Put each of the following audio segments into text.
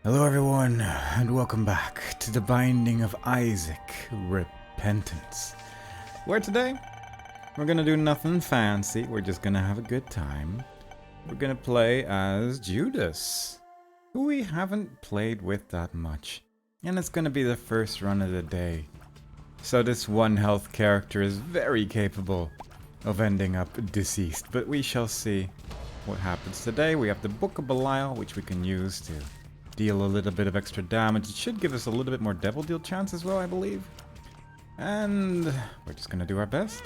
Hello everyone, and welcome back to the Binding of Isaac Repentance. Where today, we're gonna do nothing fancy, we're just gonna have a good time. We're gonna play as Judas, who we haven't played with that much. And it's gonna be the first run of the day. So this one health character is very capable of ending up deceased, but we shall see what happens today. We have the Book of Belial, which we can use to deal a little bit of extra damage. It should give us a little bit more devil deal chance as well, I believe. And we're just gonna do our best.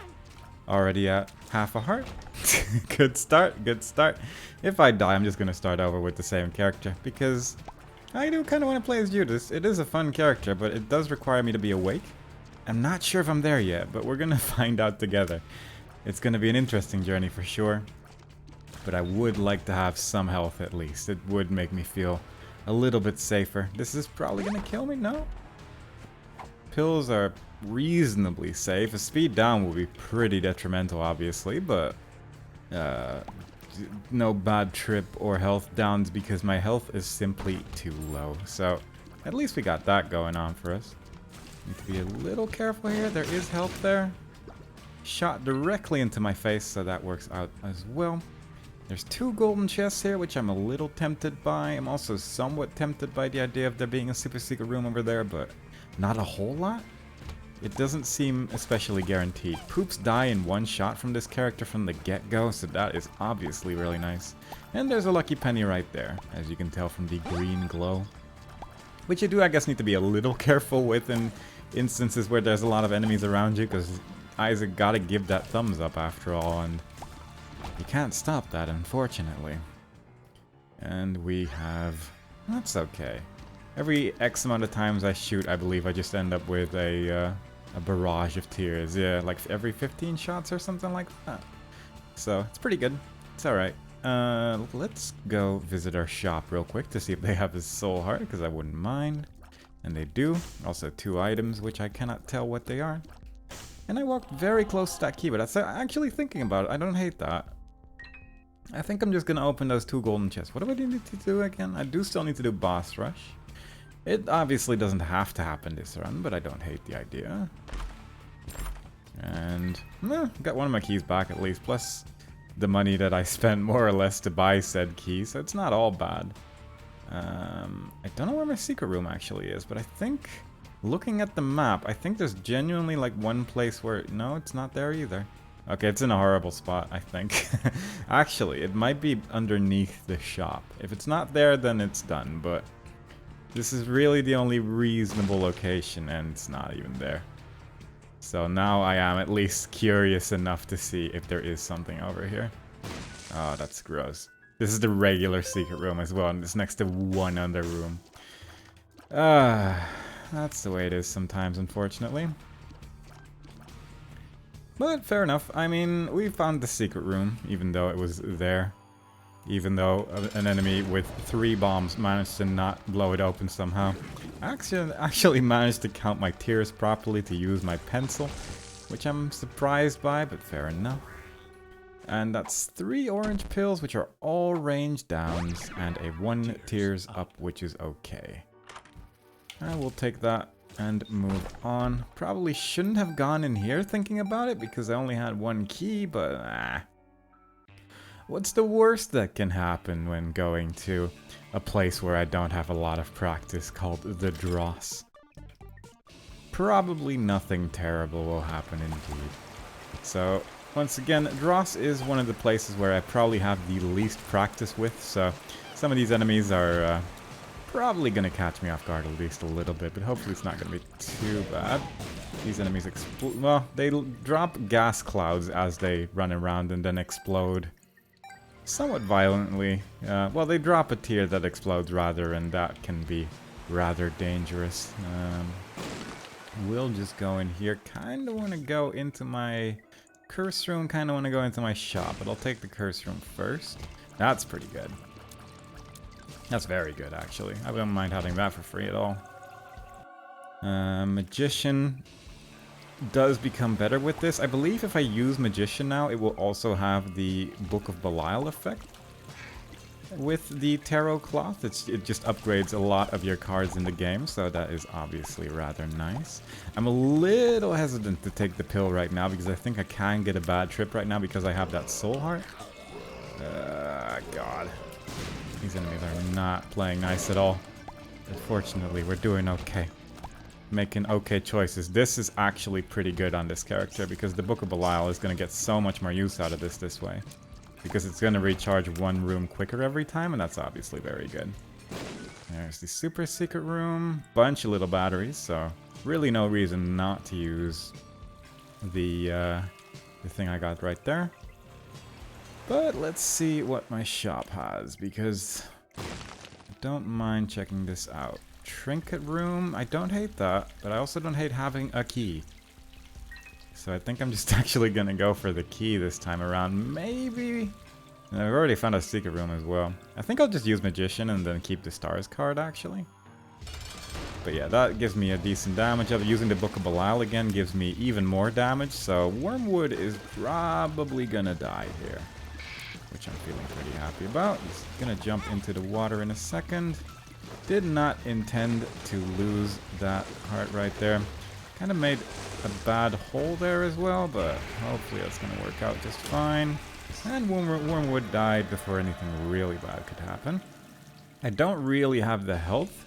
Already at half a heart. Good start, good start. If I die, I'm just gonna start over with the same character, because I do kind of want to play as Judas. It is a fun character, but it does require me to be awake. I'm not sure if I'm there yet, but we're gonna find out together. It's gonna be an interesting journey for sure. But I would like to have some health at least. It would make me feel a little bit safer. This is probably gonna kill me, no? Pills are reasonably safe. A speed down will be pretty detrimental, obviously, but no bad trip or health downs because my health is simply too low. So at least we got that going on for us. Need to be a little careful here. There is health there. Shot directly into my face, so that works out as well. There's 2 golden chests here, which I'm a little tempted by. I'm also somewhat tempted by the idea of there being a super secret room over there, but not a whole lot. It doesn't seem especially guaranteed. Poops die in one shot from this character from the get-go, so that is obviously really nice. And there's a lucky penny right there, as you can tell from the green glow. Which you do, I guess, need to be a little careful with in instances where there's a lot of enemies around you, because Isaac gotta give that thumbs up after all, and you can't stop that, unfortunately. And we have... That's okay. Every X amount of times I shoot, I believe I just end up with a barrage of tears. Yeah, like every 15 shots or something like that. So, it's pretty good. It's alright. Let's go visit our shop real quick to see if they have a soul heart, because I wouldn't mind. And they do. Also 2 items, which I cannot tell what they are. And I walked very close to that key, but that's actually thinking about it. I don't hate that. I think I'm just gonna open those 2 golden chests. What do I need to do again? I do still need to do boss rush. It obviously doesn't have to happen this run, but I don't hate the idea. And got one of my keys back at least, plus the money that I spent more or less to buy said key, so it's not all bad. I don't know where my secret room actually is, but I think, looking at the map, I think there's genuinely like one place where... No, it's not there either. Okay, it's in a horrible spot, I think. Actually, it might be underneath the shop. If it's not there, then it's done, but this is really the only reasonable location, and it's not even there. So now I am at least curious enough to see if there is something over here. Oh, that's gross. This is the regular secret room as well, and it's next to one other room. That's the way it is sometimes, unfortunately. But fair enough. I mean, we found the secret room, even though it was there. Even though an enemy with 3 bombs managed to not blow it open somehow. I actually managed to count my tears properly to use my pencil, which I'm surprised by, but fair enough. And that's 3 orange pills, which are all range downs, and a 1 tears up, which is okay. I will take that and move on. Probably shouldn't have gone in here thinking about it, because I only had 1 key, but what's the worst that can happen when going to a place where I don't have a lot of practice called the Dross? Probably nothing terrible will happen indeed. So, once again, Dross is one of the places where I probably have the least practice with, so some of these enemies are probably gonna catch me off guard at least a little bit, but hopefully it's not gonna be too bad. These enemies explode. Well, they drop gas clouds as they run around and then explode somewhat violently. Well, they drop a tear that explodes rather, and that can be rather dangerous. We'll just go in here. Kinda want to go into my curse room, kinda want to go into my shop, but I'll take the curse room first. That's pretty good. That's very good, actually. I wouldn't mind having that for free at all. Magician does become better with this. I believe if I use Magician now, it will also have the Book of Belial effect. with the tarot cloth. It just upgrades a lot of your cards in the game, so that is obviously rather nice. I'm a little hesitant to take the pill right now because I think I can get a bad trip right now because I have that soul heart. God. These enemies are not playing nice at all. Unfortunately, we're doing okay. Making okay choices. This is actually pretty good on this character because the Book of Belial is going to get so much more use out of this way. Because it's going to recharge one room quicker every time, and that's obviously very good. There's the super secret room. Bunch of little batteries, so really no reason not to use the thing I got right there. But let's see what my shop has, because I don't mind checking this out. Trinket room, I don't hate that, but I also don't hate having a key. So I think I'm just actually gonna go for the key this time around. Maybe... And I've already found a secret room as well. I think I'll just use Magician and then keep the Stars card, actually. But yeah, that gives me a decent damage. Using the Book of Belial again gives me even more damage, so Wormwood is probably gonna die here. Which I'm feeling pretty happy about. He's gonna jump into the water in a second. Did not intend to lose that heart right there. Kind of made a bad hole there as well, but hopefully that's gonna work out just fine. And Wormwood died before anything really bad could happen. I don't really have the health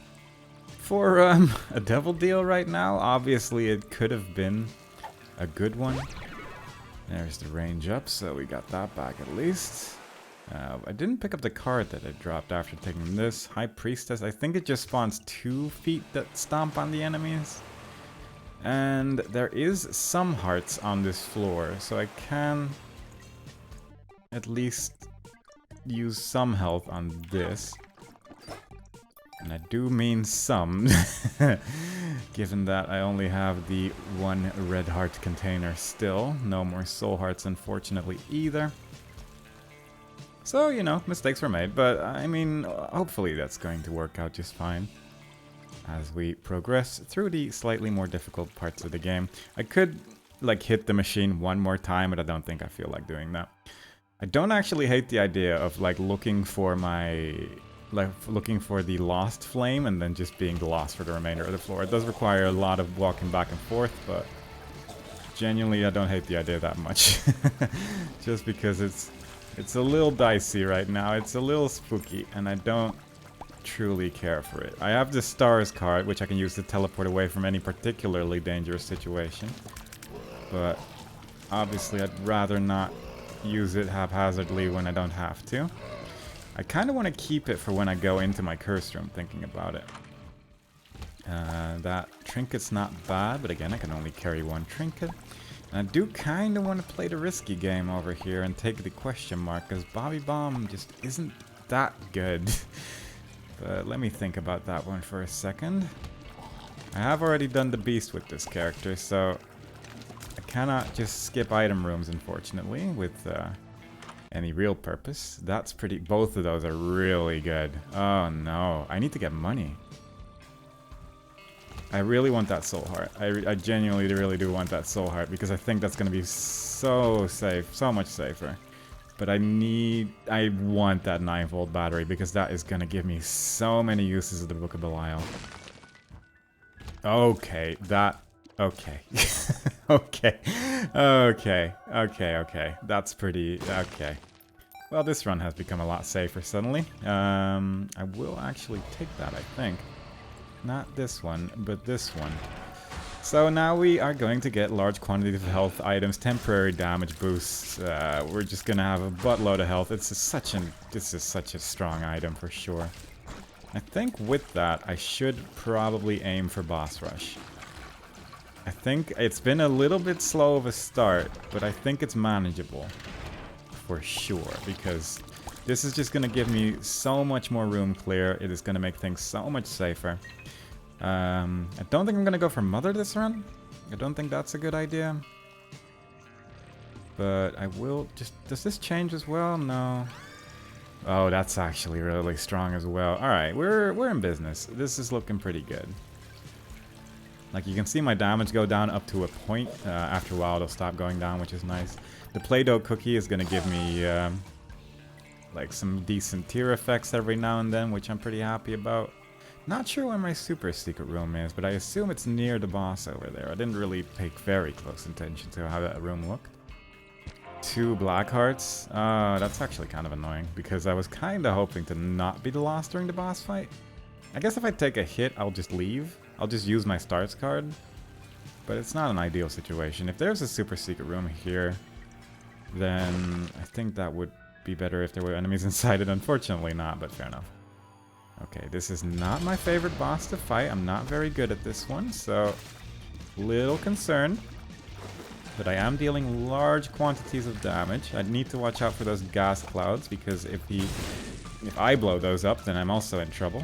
for a devil deal right now. Obviously it could have been a good one. There's the range up, so we got that back at least. I didn't pick up the card that I dropped after taking this. High Priestess, I think it just spawns 2 feet that stomp on the enemies. And there is some hearts on this floor, so I can at least use some health on this. And I do mean some, given that I only have the 1 red heart container still. No more soul hearts, unfortunately, either. So, you know, mistakes were made, but I mean, hopefully that's going to work out just fine as we progress through the slightly more difficult parts of the game. I could, like, hit the machine one more time, but I don't think I feel like doing that. I don't actually hate the idea of, like, looking for the lost flame and then just being lost for the remainder of the floor. It does require a lot of walking back and forth, but genuinely I don't hate the idea that much. Just because it's a little dicey right now. It's a little spooky, and I don't truly care for it. I have the Stars card, which I can use to teleport away from any particularly dangerous situation. But obviously I'd rather not use it haphazardly when I don't have to. I kind of want to keep it for when I go into my curse room, thinking about it. That trinket's not bad, but again, I can only carry 1 trinket. And I do kind of want to play the risky game over here and take the question mark, because Bobby Bomb just isn't that good. But let me think about that one for a second. I have already done the beast with this character, so I cannot just skip item rooms, unfortunately, with any real purpose. That's pretty... Both of those are really good. Oh no, I need to get money. I really want that soul heart. I genuinely really do want that soul heart, because I think that's going to be so safe, so much safer. But I want that 9-volt battery, because that is going to give me so many uses of the Book of Belial. Okay, okay. Okay. That's pretty... Okay. Well, this run has become a lot safer suddenly. I will actually take that, I think. Not this one, but this one. So now we are going to get large quantities of health items, temporary damage boosts. We're just gonna have a buttload of health. This is such a strong item for sure. I think with that, I should probably aim for boss rush. I think it's been a little bit slow of a start, but I think it's manageable for sure, because this is just going to give me so much more room clear. It is going to make things so much safer. I don't think I'm going to go for Mother this run. I don't think that's a good idea. But I will just... Does this change as well? No. Oh, that's actually really strong as well. Alright, we're in business. This is looking pretty good. Like, you can see my damage go down up to a point. After a while, it'll stop going down, which is nice. The Play-Doh cookie is going to give me like some decent tier effects every now and then, which I'm pretty happy about. Not sure where my super secret room is, but I assume it's near the boss over there. I didn't really pay very close attention to how that room looked. 2 black hearts. That's actually kind of annoying, because I was kind of hoping to not be the loss during the boss fight. I guess if I take a hit, I'll just leave. I'll just use my stars card. But it's not an ideal situation. If there's a super secret room here, then I think that would be better if there were enemies inside it. Unfortunately not, but fair enough. Okay, this is not my favorite boss to fight. I'm not very good at this one, so little concerned. But I am dealing large quantities of damage. I need to watch out for those gas clouds, because if I blow those up, then I'm also in trouble.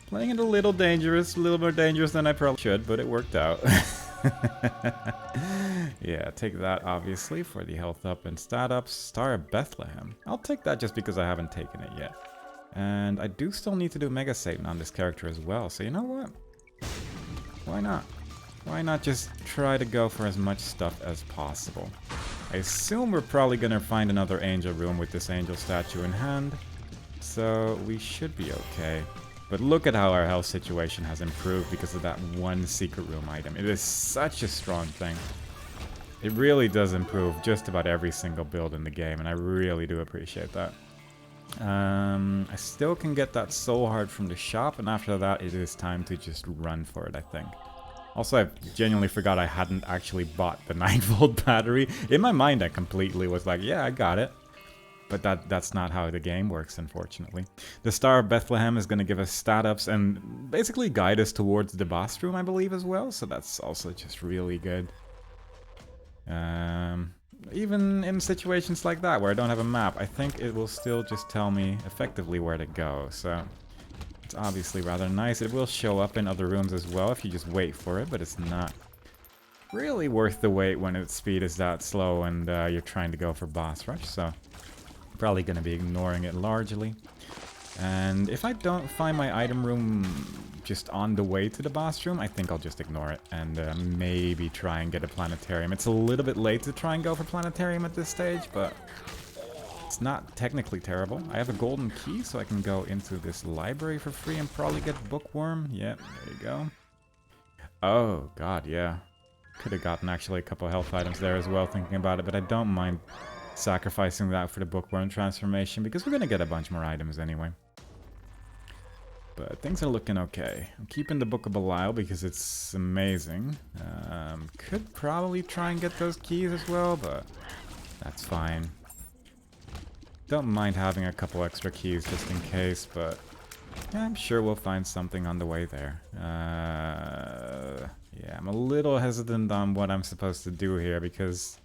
Playing it a little dangerous, a little more dangerous than I probably should, but it worked out. Yeah, take that obviously for the health up and stat up. Star of Bethlehem. I'll take that just because I haven't taken it yet. And I do still need to do Mega Satan on this character as well, so you know what? Why not? Why not just try to go for as much stuff as possible? I assume we're probably gonna find another angel room with this angel statue in hand, so we should be okay. But look at how our health situation has improved because of that one secret room item. It is such a strong thing. It really does improve just about every single build in the game, and I really do appreciate that. I still can get that soul heart from the shop, and after that it is time to just run for it, I think. Also, I genuinely forgot I hadn't actually bought the 9-volt battery. In my mind, I completely was like, yeah, I got it. But that's not how the game works, unfortunately. The Star of Bethlehem is going to give us stat ups and basically guide us towards the boss room, I believe, as well. So that's also just really good. Even in situations like that, where I don't have a map, I think it will still just tell me effectively where to go. So it's obviously rather nice. It will show up in other rooms as well if you just wait for it, but it's not really worth the wait when its speed is that slow and you're trying to go for boss rush. So probably going to be ignoring it largely. And if I don't find my item room just on the way to the boss room, I think I'll just ignore it and maybe try and get a planetarium. It's a little bit late to try and go for planetarium at this stage, but it's not technically terrible. I have a golden key, so I can go into this library for free and probably get bookworm. Yep, there you go. Oh, God, yeah. Could have gotten actually a couple health items there as well, thinking about it, but I don't mind sacrificing that for the bookworm transformation because we're gonna get a bunch more items anyway. But things are looking okay. I'm keeping the Book of Belial because it's amazing. Could probably try and get those keys as well, but that's fine. Don't mind having a couple extra keys just in case, but yeah, I'm sure we'll find something on the way there. Yeah, I'm a little hesitant on what I'm supposed to do here because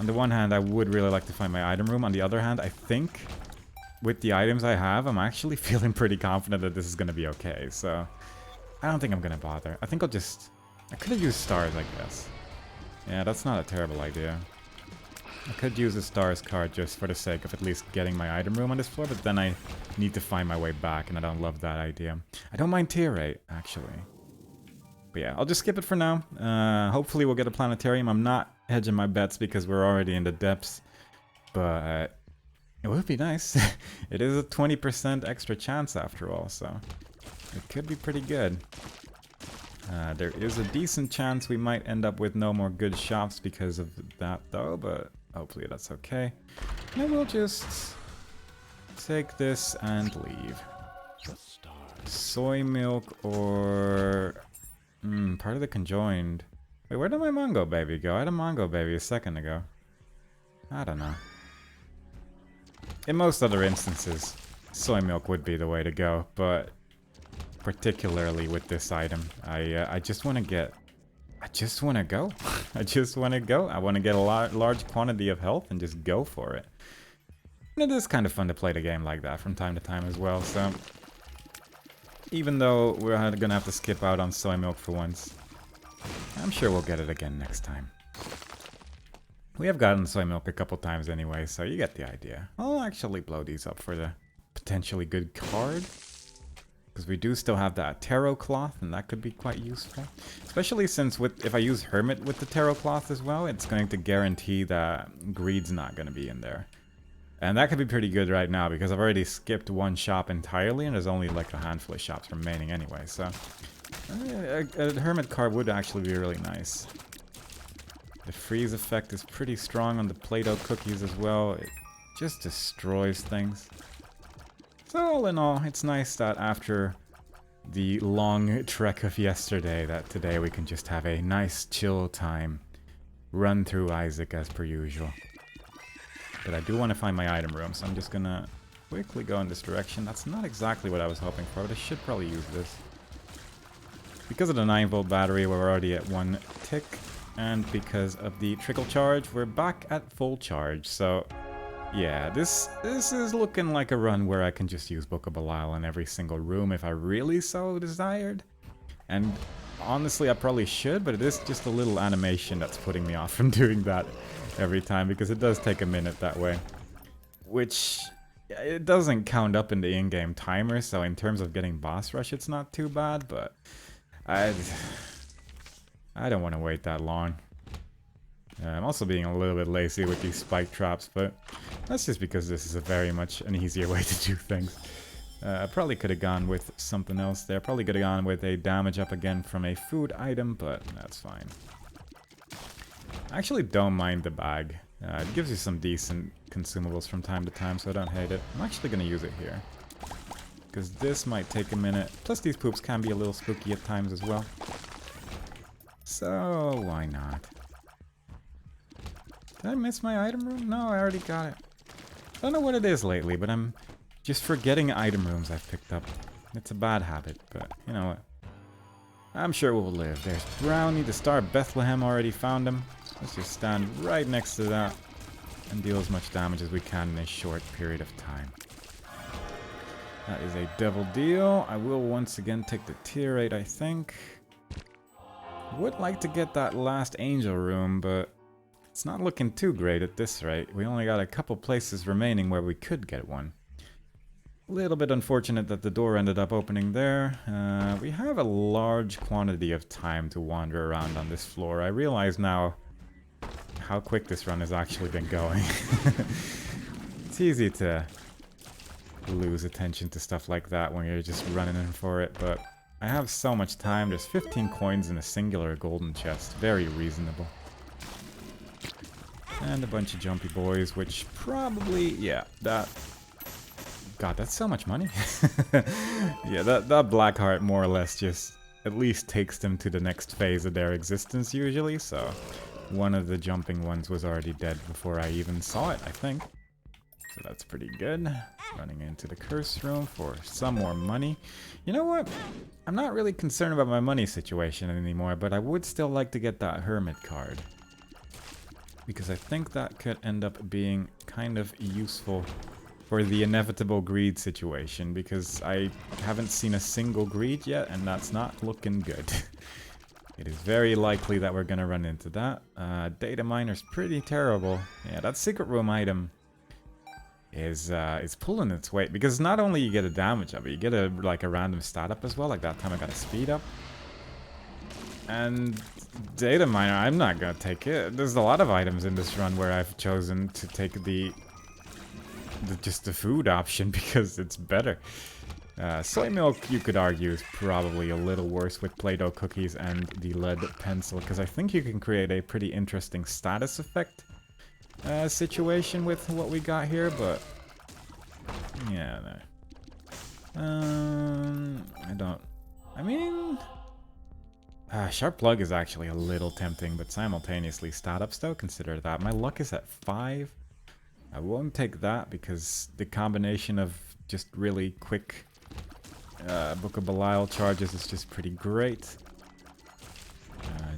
on the one hand, I would really like to find my item room. On the other hand, I think with the items I have, I'm actually feeling pretty confident that this is going to be okay. So I don't think I'm going to bother. I think I could have used stars, I guess. Yeah, that's not a terrible idea. I could use a stars card just for the sake of at least getting my item room on this floor, but then I need to find my way back, and I don't love that idea. I don't mind tier 8, actually. But yeah, I'll just skip it for now. Hopefully we'll get a planetarium. I'm not hedging my bets because we're already in the depths, but it would be nice. It is a 20% extra chance after all, so it could be pretty good. There is a decent chance we might end up with no more good shops because of that though, but hopefully that's okay. And we'll just take this and leave. Soy milk or part of the conjoined. Wait, where did my Mongo baby go? I had a Mongo baby a second ago. I don't know. In most other instances, soy milk would be the way to go, but particularly with this item, I just want to get... I just want to go. I just want to go. I want to get a large quantity of health and just go for it. And it is kind of fun to play the game like that from time to time as well, so... Even though we're gonna have to skip out on soy milk for once, I'm sure we'll get it again next time. We have gotten soy milk a couple times anyway, so you get the idea. I'll actually blow these up for the potentially good card. Because Because we do still have that tarot cloth, and that could be quite useful. Especially since if I use Hermit with the tarot cloth as well, it's going to guarantee that greed's not going to be in there. And that could be pretty good right now, because I've already skipped one shop entirely, and there's only like a handful of shops remaining anyway, so... a Hermit card would actually be really nice. The freeze effect is pretty strong on the Play-Doh cookies as well. It just destroys things. So all in all, it's nice that after the long trek of yesterday, that today we can just have a nice chill time. Run through Isaac as per usual. But I do want to find my item room, so I'm just gonna quickly go in this direction. That's not exactly what I was hoping for, but I should probably use this. Because of the 9-volt battery, we're already at 1 tick. And because of the trickle charge, we're back at full charge. So, yeah, this is looking like a run where I can just use Book of Belial in every single room if I really so desired. And honestly, I probably should, but it is just a little animation that's putting me off from doing that every time, because it does take a minute that way. Which, it doesn't count up in the in-game timer, so in terms of getting boss rush, it's not too bad, but I don't want to wait that long. I'm also being a little bit lazy with these spike traps, but that's just because this is a very much an easier way to do things. I probably could have gone with something else there. Probably could have gone with a damage up again from a food item, but that's fine. I actually don't mind the bag. It gives you some decent consumables from time to time, so I don't hate it. I'm actually going to use it here, because this might take a minute. Plus these poops can be a little spooky at times as well. So why not? Did I miss my item room? No, I already got it. I don't know what it is lately, but I'm just forgetting item rooms I've picked up. It's a bad habit, but you know what? I'm sure we'll live. There's Brownie, the Star of Bethlehem, already found him. Let's just stand right next to that and deal as much damage as we can in a short period of time. That is a devil deal. I will once again take the tier 8, I think. Would like to get that last angel room, but it's not looking too great at this rate. We only got a couple places remaining where we could get one. A little bit unfortunate that the door ended up opening there. We have a large quantity of time to wander around on this floor. I realize now how quick this run has actually been going. It's easy to lose attention to stuff like that when you're just running in for it, but I have so much time. There's 15 coins in a singular golden chest. Very reasonable. And a bunch of jumpy boys, which probably, yeah, that... God, that's so much money. Yeah, that black heart more or less just at least takes them to the next phase of their existence usually, so one of the jumping ones was already dead before I even saw it, I think. So that's pretty good. Running into the curse room for some more money. You know what? I'm not really concerned about my money situation anymore, but I would still like to get that hermit card. Because I think that could end up being kind of useful for the inevitable greed situation, because I haven't seen a single greed yet, and that's not looking good. It is very likely that we're gonna run into that. Data miner's pretty terrible. Yeah, that secret room item is pulling its weight, because not only you get a damage up, but you get a random stat up as well. Like that time I got a speed up. And data miner, I'm not gonna take it. There's a lot of items in this run where I've chosen to take just the food option because it's better. Soy milk, you could argue, is probably a little worse with Play-Doh cookies and the lead pencil, because I think you can create a pretty interesting status effect situation with what we got here, but yeah, I mean, Sharp Plug is actually a little tempting, but simultaneously stat ups though, consider that. My luck is at 5. I won't take that because the combination of just really quick Book of Belial charges is just pretty great.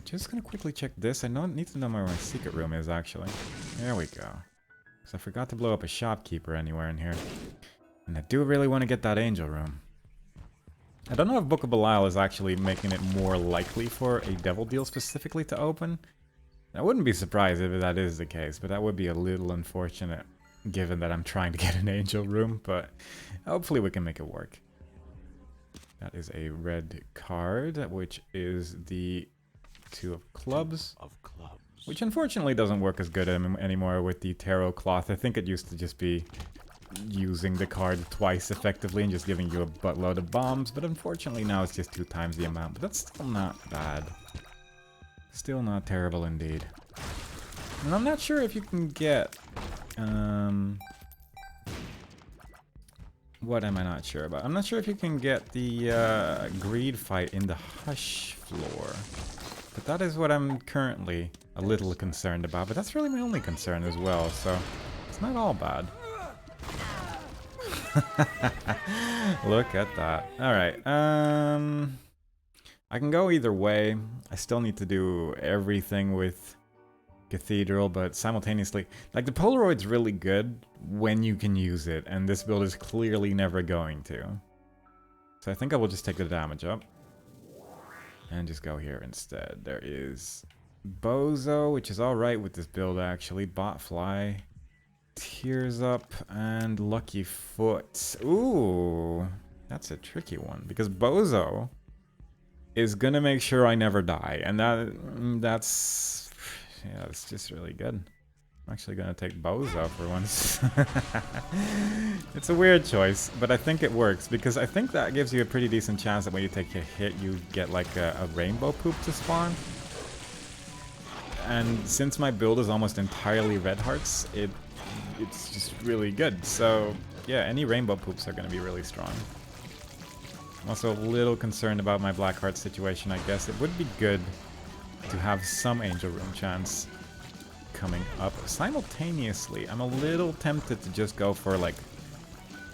Just gonna quickly check this. I need to know where my secret room is, actually. There we go. Because I forgot to blow up a shopkeeper anywhere in here. And I do really want to get that angel room. I don't know if Book of Belial is actually making it more likely for a devil deal specifically to open. I wouldn't be surprised if that is the case, but that would be a little unfortunate given that I'm trying to get an angel room, but hopefully we can make it work. That is a red card, which is the 2 of clubs. Which unfortunately doesn't work as good anymore with the tarot cloth. I think it used to just be using the card twice effectively and just giving you a buttload of bombs, but unfortunately now it's just 2 times the amount. But that's still not bad. Still not terrible indeed. And I'm not sure if you can get... what am I not sure about? I'm not sure if you can get the greed fight in the hush floor. But that is what I'm currently a little concerned about. But that's really my only concern as well, so it's not all bad. Look at that. Alright, I can go either way. I still need to do everything with Cathedral, but simultaneously... Like, the Polaroid's really good when you can use it, and this build is clearly never going to. So I think I will just take the damage up. And just go here instead. There is Bozo, which is alright with this build, actually. Botfly. Tears Up and Lucky Foot. Ooh, that's a tricky one because Bozo is gonna make sure I never die, and that's just really good. I'm actually gonna take Bozo for once. It's a weird choice, but I think it works because I think that gives you a pretty decent chance that when you take a hit, you get like a rainbow poop to spawn. And since my build is almost entirely red hearts, it's just really good. So yeah, any rainbow poops are going to be really strong. I'm also a little concerned about my black heart situation, I guess. It would be good to have some angel room chance coming up. Simultaneously, I'm a little tempted to just go for like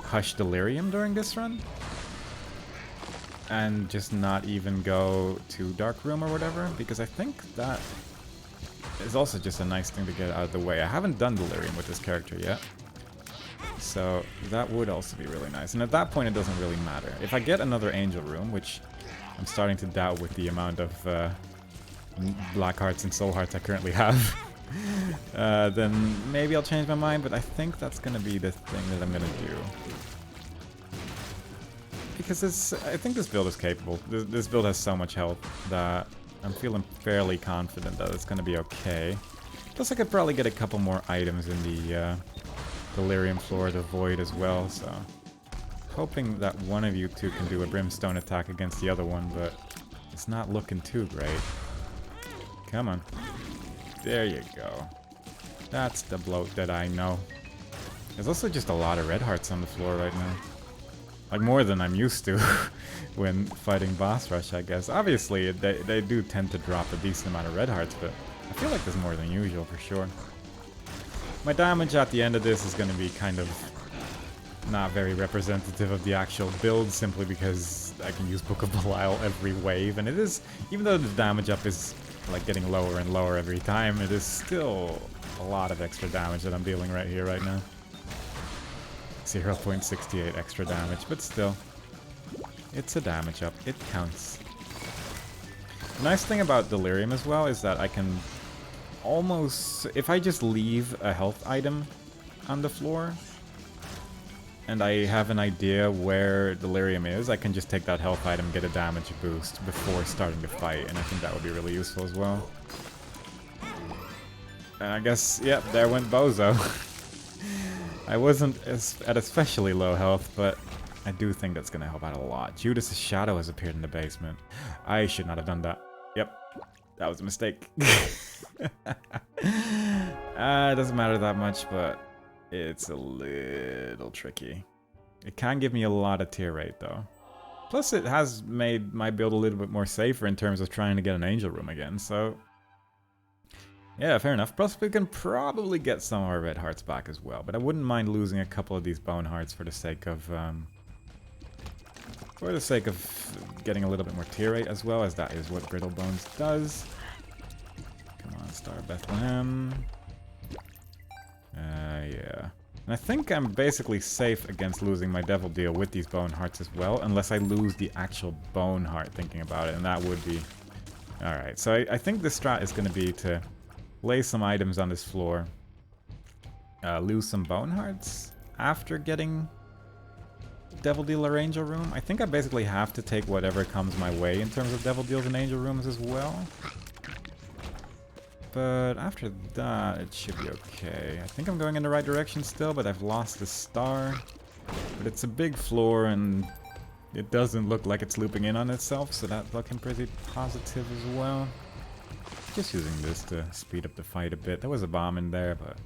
Hush Delirium during this run. And just not even go to Dark Room or whatever, because I think that is also just a nice thing to get out of the way. I haven't done Delirium with this character yet, so that would also be really nice. And at that point, it doesn't really matter. If I get another Angel Room, which I'm starting to doubt with the amount of Black Hearts and Soul Hearts I currently have, then maybe I'll change my mind, but I think that's going to be the thing that I'm going to do. Because I think this build is capable. This build has so much health that I'm feeling fairly confident that it's going to be okay. Plus I could probably get a couple more items in the Delirium floor to Void as well, so... Hoping that one of you two can do a Brimstone attack against the other one, but it's not looking too great. Come on. There you go. That's the bloat that I know. There's also just a lot of red hearts on the floor right now. Like, more than I'm used to when fighting boss rush, I guess. Obviously, they do tend to drop a decent amount of red hearts, but I feel like there's more than usual for sure. My damage at the end of this is going to be kind of not very representative of the actual build, simply because I can use Book of Belial every wave, and it is, even though the damage up is like getting lower and lower every time, it is still a lot of extra damage that I'm dealing right here, right now. 0.68 extra damage, but still, it's a damage up. It counts. The nice thing about Delirium as well is that I can almost, if I just leave a health item on the floor and I have an idea where Delirium is, I can just take that health item, get a damage boost before starting to fight, and I think that would be really useful as well. And I guess, yep, there went Bozo. I wasn't at especially low health, but I do think that's going to help out a lot. Judas' shadow has appeared in the basement. I should not have done that. Yep, that was a mistake. It doesn't matter that much, but it's a little tricky. It can give me a lot of tier rate, though. Plus, it has made my build a little bit more safer in terms of trying to get an angel room again, so... Yeah, fair enough. Plus, we can probably get some of our red hearts back as well. But I wouldn't mind losing a couple of these bone hearts for the sake of getting a little bit more tier rate as well, as that is what Brittle Bones does. Come on, Star Bethlehem. Yeah. And I think I'm basically safe against losing my Devil Deal with these bone hearts as well, unless I lose the actual bone heart thinking about it, and that would be... Alright, so I think the strat is going to be to lay some items on this floor, lose some bone hearts after getting Devil Deal or Angel Room. I think I basically have to take whatever comes my way in terms of Devil Deals and Angel Rooms as well. But after that, it should be okay. I think I'm going in the right direction still, but I've lost the star. But it's a big floor, and it doesn't look like it's looping in on itself, so that's looking pretty positive as well. Just using this to speed up the fight a bit. There was a bomb in there, but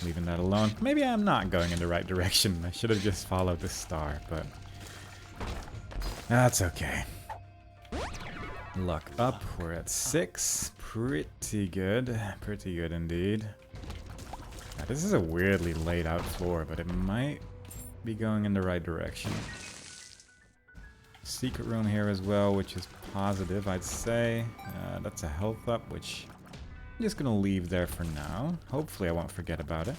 leaving that alone. Maybe I'm not going in the right direction. I should have just followed the star, but that's okay. Luck up, we're at 6. Pretty good. Pretty good indeed. Now, this is a weirdly laid out floor, but it might be going in the right direction. Secret room here as well, which is positive, I'd say. That's a health up, which I'm just gonna leave there for now. Hopefully I won't forget about it.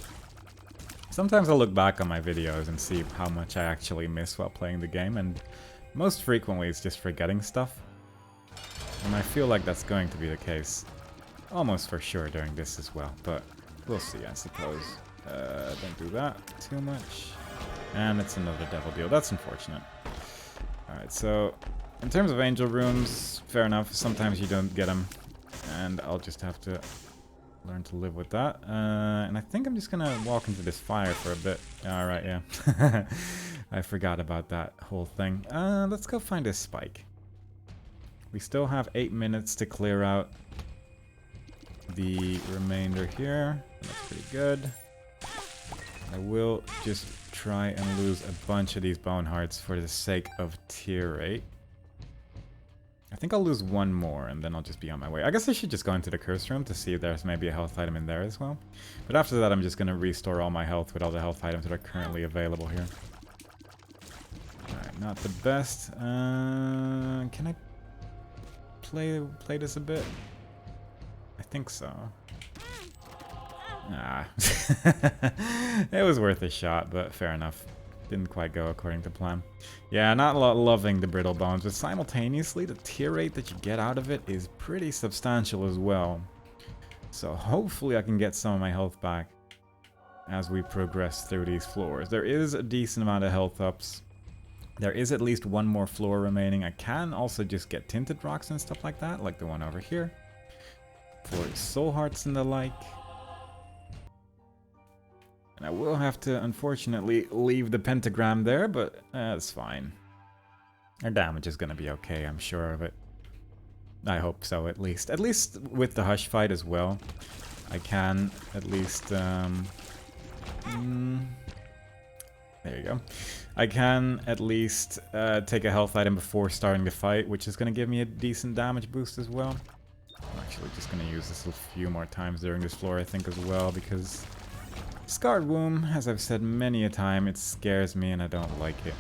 Sometimes I'll look back on my videos and see how much I actually miss while playing the game, and most frequently it's just forgetting stuff. And I feel like that's going to be the case almost for sure during this as well, but we'll see, I suppose. Don't do that too much. And it's another Devil Deal. That's unfortunate. Alright, so in terms of Angel Rooms, fair enough. Sometimes you don't get them, and I'll just have to learn to live with that. And I think I'm just gonna walk into this fire for a bit. Alright, yeah. I forgot about that whole thing. Let's go find a spike. We still have 8 minutes to clear out the remainder here. That's pretty good. I will just try and lose a bunch of these bone hearts for the sake of tier rate. I think I'll lose one more and then I'll just be on my way. I guess I should just go into the curse room to see if there's maybe a health item in there as well. But after that, I'm just going to restore all my health with all the health items that are currently available here. Alright, not the best. Can I play this a bit? I think so. Ah. It was worth a shot, but fair enough. Didn't quite go according to plan. Yeah, not loving the brittle bones, but simultaneously the tier rate that you get out of it is pretty substantial as well. So hopefully I can get some of my health back as we progress through these floors. There is a decent amount of health ups. There is at least one more floor remaining. I can also just get tinted rocks and stuff like that, like the one over here. For soul hearts and the like. And I will have to, unfortunately, leave the pentagram there, but that's fine. Our damage is going to be okay, I'm sure of it. I hope so, at least. At least with the Hush fight as well. I can at least... there you go. I can at least take a health item before starting the fight, which is going to give me a decent damage boost as well. I'm actually just going to use this a few more times during this floor, I think, as well, because... Scarred Womb, as I've said many a time, it scares me and I don't like it.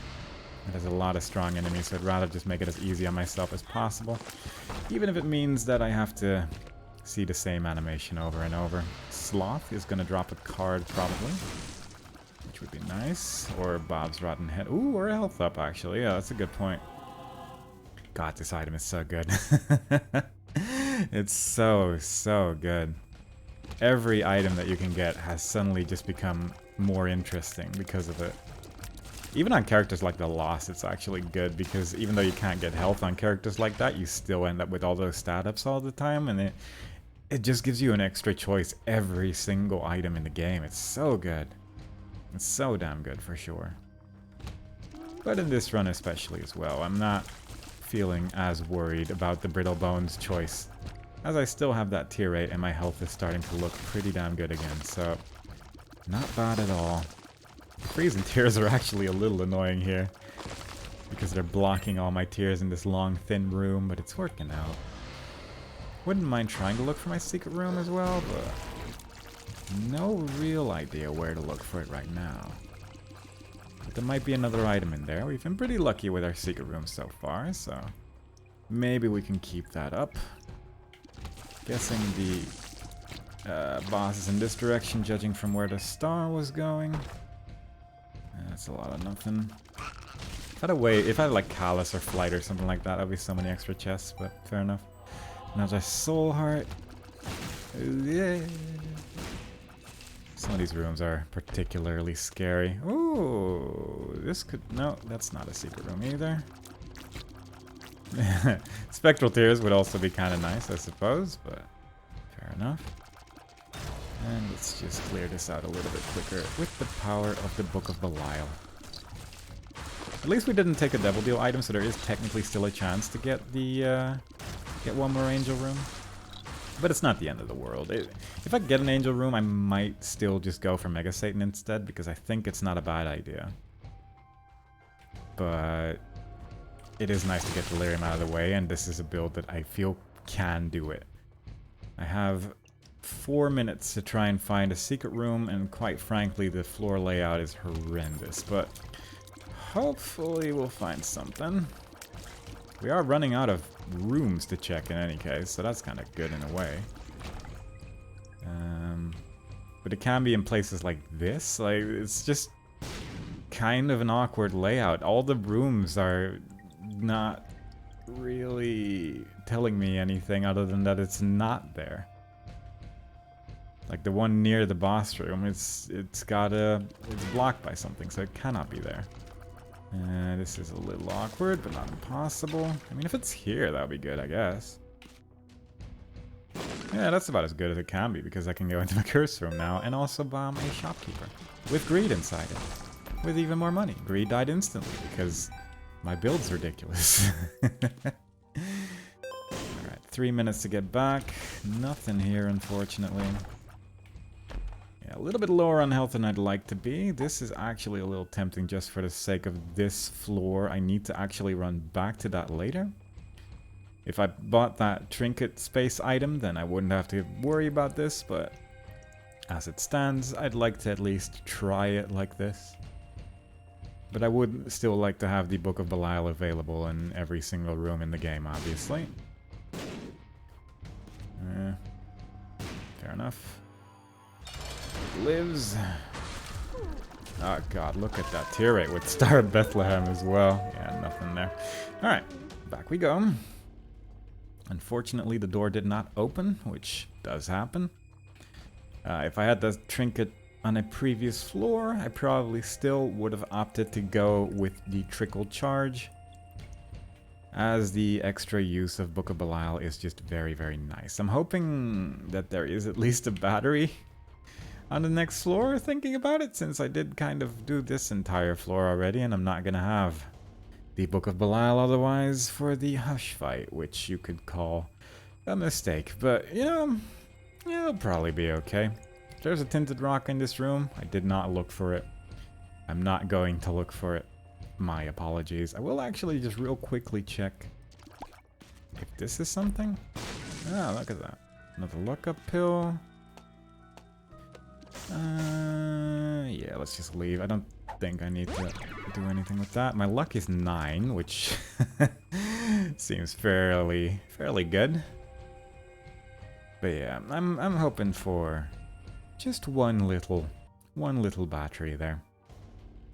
It has a lot of strong enemies, so I'd rather just make it as easy on myself as possible. Even if it means that I have to see the same animation over and over. Sloth is going to drop a card, probably. Which would be nice. Or Bob's Rotten Head. Ooh, or a health up, actually. Yeah, that's a good point. God, this item is so good. It's so good. Every item that you can get has suddenly just become more interesting because of it. Even on characters like the Lost, it's actually good because even though you can't get health on characters like that, you still end up with all those stat ups all the time, and it just gives you an extra choice every single item in the game. It's so good. It's so damn good for sure. But in this run especially as well, I'm not feeling as worried about the Brittle Bones choice, as I still have that tier 8 and my health is starting to look pretty damn good again, so not bad at all. Freezing tears are actually a little annoying here, because they're blocking all my tears in this long thin room, but it's working out. Wouldn't mind trying to look for my secret room as well, but no real idea where to look for it right now. But there might be another item in there. We've been pretty lucky with our secret room so far, so maybe we can keep that up. Guessing the boss is in this direction, judging from where the star was going. That's a lot of nothing. If I had like Callus or Flight or something like that, that'd be so many extra chests, but fair enough. Another soul heart. Yeah. So Some of these rooms are particularly scary. Ooh, this could... No, that's not a secret room either. Spectral Tears would also be kind of nice, I suppose, but fair enough. And let's just clear this out a little bit quicker with the power of the Book of Belial. At least we didn't take a Devil Deal item, so there is technically still a chance to get the get one more Angel Room. But it's not the end of the world. If I get an Angel Room, I might still just go for Mega Satan instead, because I think it's not a bad idea. But it is nice to get Delirium out of the way, and this is a build that I feel can do it. I have 4 minutes to try and find a secret room, and quite frankly, the floor layout is horrendous, but hopefully we'll find something. We are running out of rooms to check in any case, so that's kind of good in a way. But it can be in places like this. Like, it's just kind of an awkward layout. All the rooms are not really telling me anything other than that it's not there. Like the one near the boss room, it's blocked by something, so it cannot be there. This is a little awkward, but not impossible. I mean, if it's here, that would be good, I guess. Yeah, that's about as good as it can be, because I can go into the curse room now and also bomb a shopkeeper with greed inside it, with even more money. Greed died instantly because my build's ridiculous. Alright, 3 minutes to get back. Nothing here, unfortunately. Yeah, a little bit lower on health than I'd like to be. This is actually a little tempting just for the sake of this floor. I need to actually run back to that later. If I bought that trinket space item, then I wouldn't have to worry about this, but as it stands, I'd like to at least try it like this. But I would still like to have the Book of Belial available in every single room in the game, obviously. Fair enough. Lives. Oh god, look at that tear rate with Star of Bethlehem as well. Yeah, nothing there. Alright, back we go. Unfortunately, the door did not open, which does happen. If I had the trinket on a previous floor, I probably still would have opted to go with the trickle charge, as the extra use of Book of Belial is just very, very nice. I'm hoping that there is at least a battery on the next floor, thinking about it, since I did kind of do this entire floor already, and I'm not gonna have the Book of Belial otherwise for the Hush fight, which you could call a mistake. But, you know, yeah, it'll probably be okay. There's a tinted rock in this room. I did not look for it. I'm not going to look for it. My apologies. I will actually just real quickly check if this is something. Ah, look at that. Another lookup pill. Yeah, let's just leave. I don't think I need to do anything with that. My luck is 9, which seems fairly good. But yeah, I'm hoping for just one little battery there.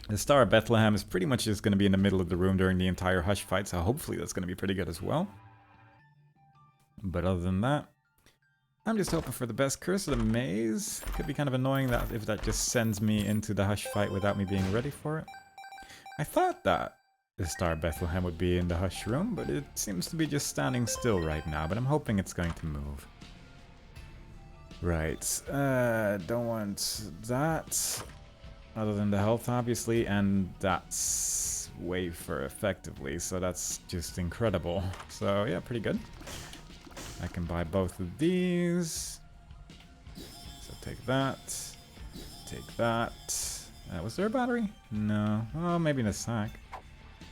The Star of Bethlehem is pretty much just going to be in the middle of the room during the entire Hush fight, so hopefully that's going to be pretty good as well. But other than that, I'm just hoping for the best. Curse of the Maze could be kind of annoying that if that just sends me into the Hush fight without me being ready for it. I thought that the Star of Bethlehem would be in the Hush room, but it seems to be just standing still right now, but I'm hoping it's going to move. Right, don't want that, other than the health obviously, and that's wafer effectively, so that's just incredible. So yeah, pretty good. I can buy both of these. So take that. Take that. Was there a battery? No. Oh, maybe in a sack.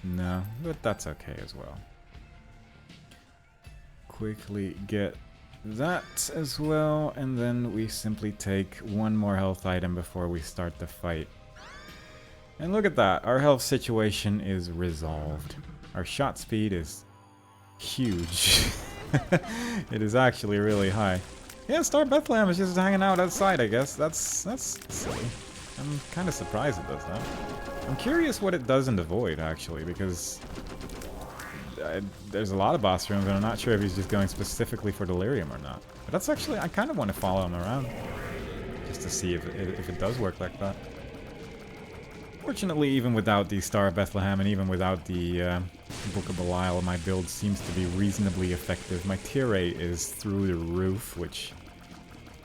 No, but that's okay as well. Quickly get that as well, and then we simply take one more health item before we start the fight. And look at that. Our health situation is resolved. Our shot speed is huge. It is actually really high. Yeah, Star Bethlehem is just hanging out outside, I guess. That's silly. I'm kind of surprised it does that. I'm curious what it does in the Void, actually, because there's a lot of boss rooms, and I'm not sure if he's just going specifically for Delirium or not. But that's actually, I kind of want to follow him around. just to see if it does work like that. Fortunately, even without the Star of Bethlehem and even without the Book of Belial, my build seems to be reasonably effective. My tier rate is through the roof, which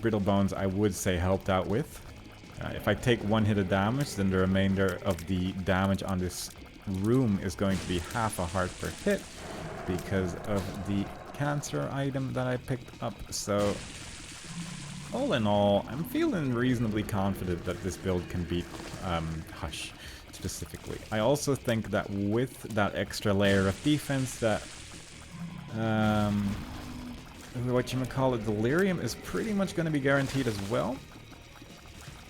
Brittle Bones I would say helped out with. If I take one hit of damage, then the remainder of the damage on this room is going to be half a heart per hit because of the cancer item that I picked up. So all in all, I'm feeling reasonably confident that this build can beat Hush specifically. I also think that with that extra layer of defense that whatchamacallit, Delirium is pretty much going to be guaranteed as well.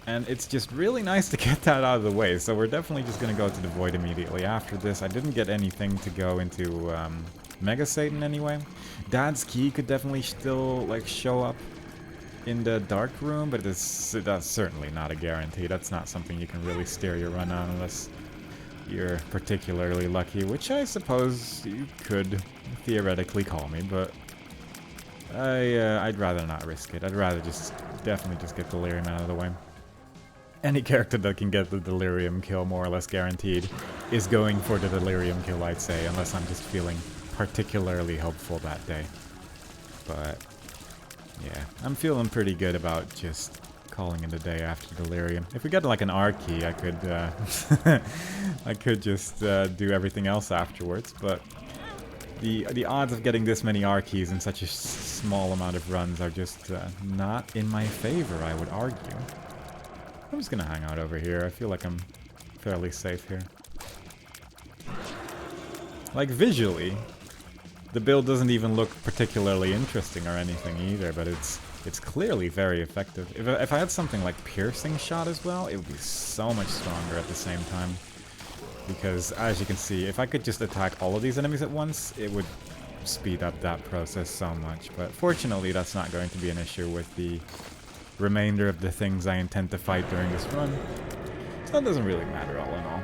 And it's just really nice to get that out of the way. So we're definitely just going to go to the Void immediately after this. I didn't get anything to go into Mega Satan anyway. Dad's Key could definitely still like show up in the dark room, but that's certainly not a guarantee. That's not something you can really steer your run on unless you're particularly lucky, which I suppose you could theoretically call me, but I'd rather not risk it. I'd rather definitely just get Delirium out of the way. Any character that can get the Delirium kill more or less guaranteed is going for the Delirium kill, I'd say, unless I'm just feeling particularly hopeful that day. But yeah, I'm feeling pretty good about just calling it a day after Delirium. If we get like an R key, I could I could just do everything else afterwards, but the odds of getting this many R keys in such a small amount of runs are just not in my favor, I would argue. I'm just gonna hang out over here. I feel like I'm fairly safe here. Like visually, the build doesn't even look particularly interesting or anything either, but it's clearly very effective. If I had something like Piercing Shot as well, it would be so much stronger at the same time. Because as you can see, if I could just attack all of these enemies at once, it would speed up that process so much. But fortunately, that's not going to be an issue with the remainder of the things I intend to fight during this run. So that doesn't really matter all in all.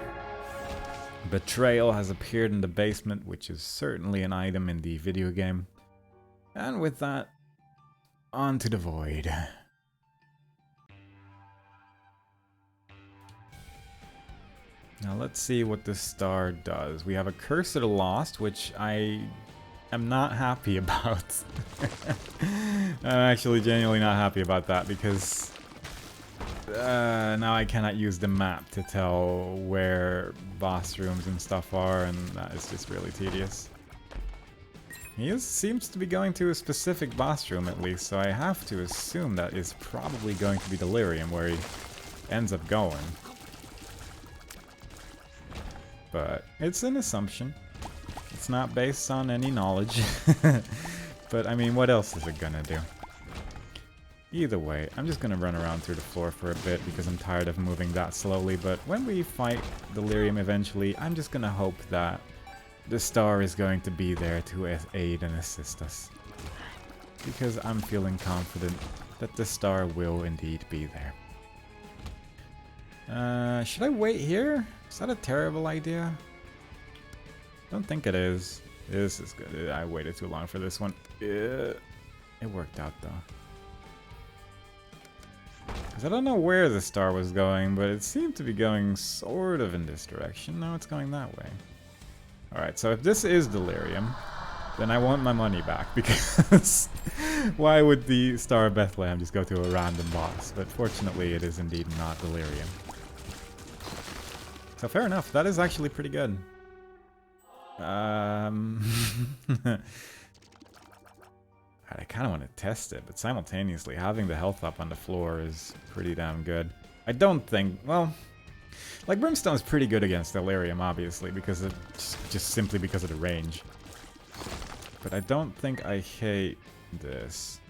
Betrayal has appeared in the basement, which is certainly an item in the video game. And with that, on to the Void. Now let's see what this star does. We have a Curse of the Lost, which I am not happy about. I'm actually genuinely not happy about that because now I cannot use the map to tell where boss rooms and stuff are, and that is just really tedious. He seems to be going to a specific boss room at least, so I have to assume that is probably going to be Delirium where he ends up going. But it's an assumption. It's not based on any knowledge. But I mean, what else is it gonna do? Either way, I'm just gonna run around through the floor for a bit because I'm tired of moving that slowly, but when we fight Delirium eventually, I'm just gonna hope that the star is going to be there to aid and assist us. Because I'm feeling confident that the star will indeed be there. Should I wait here? Is that a terrible idea? Don't think it is. This is good. I waited too long for this one. It worked out though. Because I don't know where the star was going, but it seemed to be going sort of in this direction. No, it's going that way. Alright, so if this is Delirium, then I want my money back, because why would the Star of Bethlehem just go to a random boss? But fortunately, it is indeed not Delirium. So fair enough, that is actually pretty good. I kind of want to test it, but simultaneously having the health up on the floor is pretty damn good. I don't think, well, like Brimstone is pretty good against Delirium, obviously, because it just simply because of the range. But I don't think I hate this.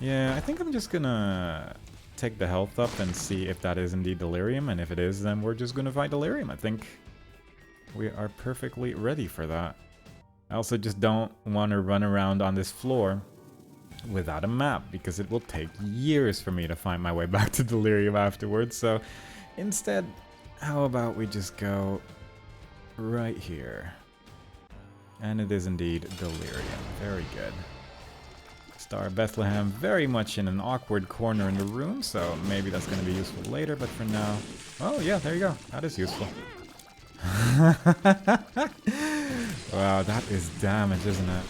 Yeah, I think I'm just gonna take the health up and see if that is indeed Delirium, and if it is, then we're just gonna fight Delirium. I think we are perfectly ready for that. I also just don't want to run around on this floor without a map, because it will take years for me to find my way back to Delirium afterwards. So instead, how about we just go right here? And it is indeed Delirium. Very good. Star Bethlehem very much in an awkward corner in the room, so maybe that's going to be useful later, but for now... Oh yeah, there you go. That is useful. Wow, that is damage, isn't it?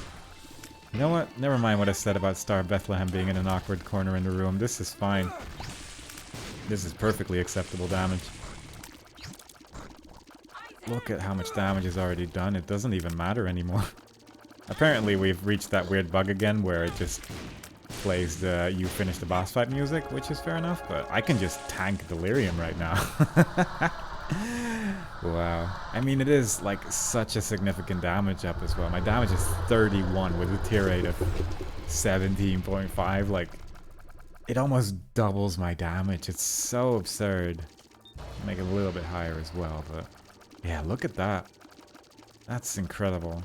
You know what? Never mind what I said about Star Bethlehem being in an awkward corner in the room. This is fine. This is perfectly acceptable damage. Look at how much damage is already done. It doesn't even matter anymore. Apparently we've reached that weird bug again where it just plays the you finish the boss fight music, which is fair enough, but I can just tank Delirium right now. Wow. I mean, it is like such a significant damage up as well. My damage is 31 with a tier rate of 17.5. Like, it almost doubles my damage. It's so absurd. Make it a little bit higher as well, but yeah, look at that. That's incredible.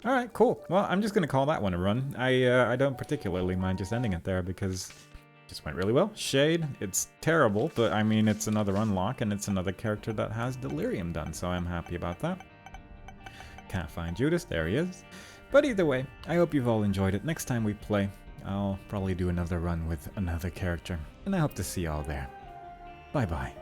Alright, cool. Well, I'm just going to call that one a run. I don't particularly mind just ending it there because it just went really well. Shade, it's terrible, but I mean, it's another unlock and it's another character that has Delirium done, so I'm happy about that. Can't find Judas, there he is. But either way, I hope you've all enjoyed it. Next time we play, I'll probably do another run with another character, and I hope to see you all there. Bye-bye.